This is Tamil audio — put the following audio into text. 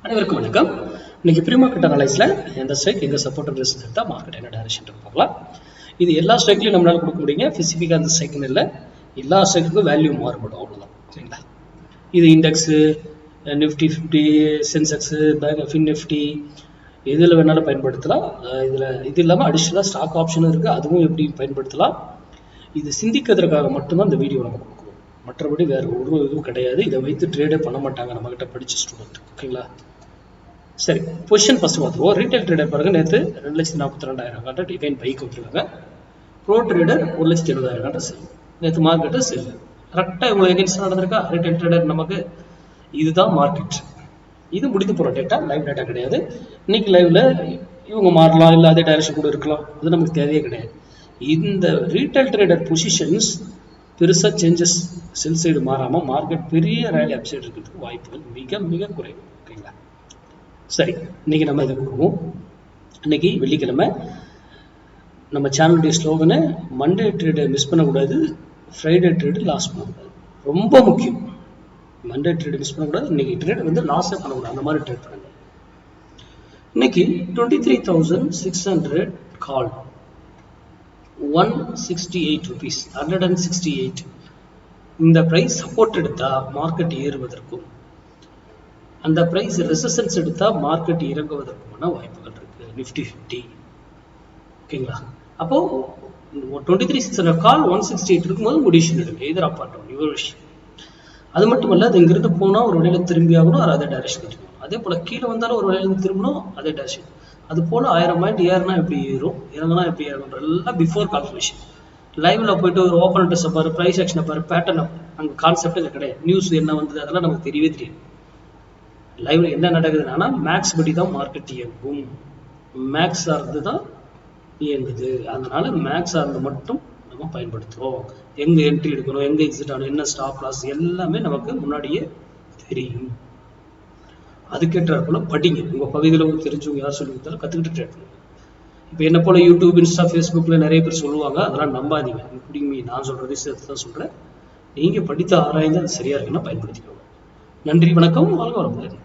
அனைவருக்கும் வணக்கம். இன்னைக்கு ப்ரீ மார்க்கெட் அனலைஸ்ல எந்த ஸ்ட்ரைக் எங்க சப்போர்ட் ரெசிஸ்டன்ஸ் எடுத்தா மார்க்கெட் என்ன டைரக்ஷன் பார்க்கலாம். இது எல்லா ஸ்ட்ரைக்லையும் நம்மளால கொடுக்க முடியுங்க. ஸ்பெசிஃபிக்காக அந்த ஸ்ட்ரைக்னு இல்லை, எல்லா ஸ்ட்ரைக்குக்கும் வேல்யூ மாறுபடும், அவ்வளோதான். சரிங்களா? இது index, Nifty 50, Sensex, fin Nifty எதில் வேணாலும் பயன்படுத்தலாம். இது இல்லாமல் அடிஷ்னலாக ஸ்டாக் ஆப்ஷனும் இருக்குது, அதுவும் எப்படி பயன்படுத்தலாம். இது சிந்திக்கிறதுக்காக மட்டும்தான் இந்த வீடியோ நம்ம கொடுக்குறோம். மற்றபடி வேறு ஒரு இதுவும் கிடையாது. இதை வைத்து ட்ரேடே பண்ண மாட்டாங்க நம்மகிட்ட படித்த ஸ்டூடெண்ட். ஓகேங்களா? சரி, பொசிஷன் ஃபர்ஸ்ட் பார்த்துருவோம். ரீட்டைல் ட்ரேடர் பாருங்க, நேற்று 2,42,000 கான்ட்ராக்ட் இகைன் பைக் வந்துருக்காங்க. ப்ரோ ட்ரேடர் 1,70,000 கான்ட்ராக்ட் செல். நேற்று மார்க்கெட்டு செல் கரெக்டாக இவ்வளோ எகென்ஸ்ட் நடந்திருக்கா. ரீட்டைல் ட்ரேடர் நமக்கு இதுதான் மார்க்கெட். இது முடித்து போகிற டேட்டா, லைவ் டேட்டா கிடையாது. இன்னைக்கு லைவ்ல இவங்க மாறலாம், இல்லை அதே டைரக்ஷன் கூட இருக்கலாம், அது நமக்கு தேவையே கிடையாது. இந்த ரீட்டைல் ட்ரேடர் பொசிஷன்ஸ் பெருசாக சேஞ்சஸ் செல் சைடு மாறாமல் மார்க்கெட் பெரிய ரேலி அப்சைடு இருக்கிறதுக்கு வாய்ப்புகள் மிக மிக குறைவு. ஓகேங்களா? சரி, இன்னைக்கு நம்ம இதை கொடுப்போம். இன்னைக்கு வெள்ளிக்கிழமை. நம்ம சேனலுடைய ஸ்லோகனை மண்டே ட்ரேடை மிஸ் பண்ணக்கூடாது, ஃப்ரைடே ட்ரேடு லாஸ் பண்ணக்கூடாது. ரொம்ப முக்கியம். மண்டே ட்ரேடு மிஸ் பண்ணக்கூடாது, இன்னைக்கு ட்ரேட் வந்து லாஸே பண்ணக்கூடாது, அந்த மாதிரி ட்ரேட் பண்ணுங்க. இன்னைக்கு 23,600 கால், 168 rupees, 168. இந்த பிரைஸ் சப்போர்ட் எடுத்தா மார்க்கெட் ஏறுவதற்கும், அந்த பிரைஸ் ரெசிஸ்டன்ஸ் எடுத்தா மார்க்கெட் இறங்குவதற்குமான வாய்ப்புகள் இருக்கு. நிஃப்டி 50. ஓகேங்களா? அப்போ 23,600 கால் 168 இருக்கும்போது முடிஷன் எடுங்க. எதிராக பார்த்தோம் இவ்வளோ விஷயம். அது மட்டும் இல்ல, அது இங்கிருந்து போனா ஒரு வழியில திரும்பி ஆகணும், அதே டைரக்ஷன் இருக்கணும். அதே போல கீழே வந்தாலும் ஒரு வழியில திரும்பணும், அதே டைரக்ஷன். அது போல 1000 பாயிண்ட் ஏறினா எப்படி ஏறும், இறங்கினா எப்படி ஏறும், எல்லாம் பிஃபோர் கால்குலேஷன். லைவ்ல போயிட்டு ஒரு ஓப்பன் இன்ட்ரெஸ்ட் பாரு, பிரைஸ் ஆக்ஷனை பாரு, பேட்டர்ன் அங்கே கான்செப்ட் கிடையாது. நியூஸ் என்ன வந்தது அதெல்லாம் நமக்கு தெரியவே தெரியாது. லைவ்ல என்ன நடக்குதுன்னா மேக்ஸ் படி தான் மார்க்கெட் இயங்கும். மேக்ஸ் சார்ந்து தான் இயங்குது. அதனால மேக்ஸ் சார்ந்து மட்டும் நம்ம பயன்படுத்துறோம். எங்க என்ட்ரி எடுக்கணும், எங்க எக்ஸிட் ஆகணும், என்ன ஸ்டாப் லாஸ் எல்லாமே நமக்கு முன்னாடியே தெரியும். அதுக்கேற்றாற்போல படிங்க. உங்க பகுதியில் தெரிஞ்சவங்க யார் சொல்லி கொடுத்தாலும் கத்துக்கிட்டு ட்ரேட் பண்ணுங்க. இப்போ என்ன போல யூடியூப், இன்ஸ்டா, ஃபேஸ்புக்ல நிறைய பேர் சொல்லுவாங்க, அதெல்லாம் நம்பாதீங்க. இப்படி நான் சொல்ற விஷயத்தை தான் சொல்றேன். நீங்க படித்து ஆராய்ந்து அது சரியா இருக்குன்னா பயன்படுத்திக்கோங்க. நன்றி, வணக்கம், வாழ்க வளமுடன்.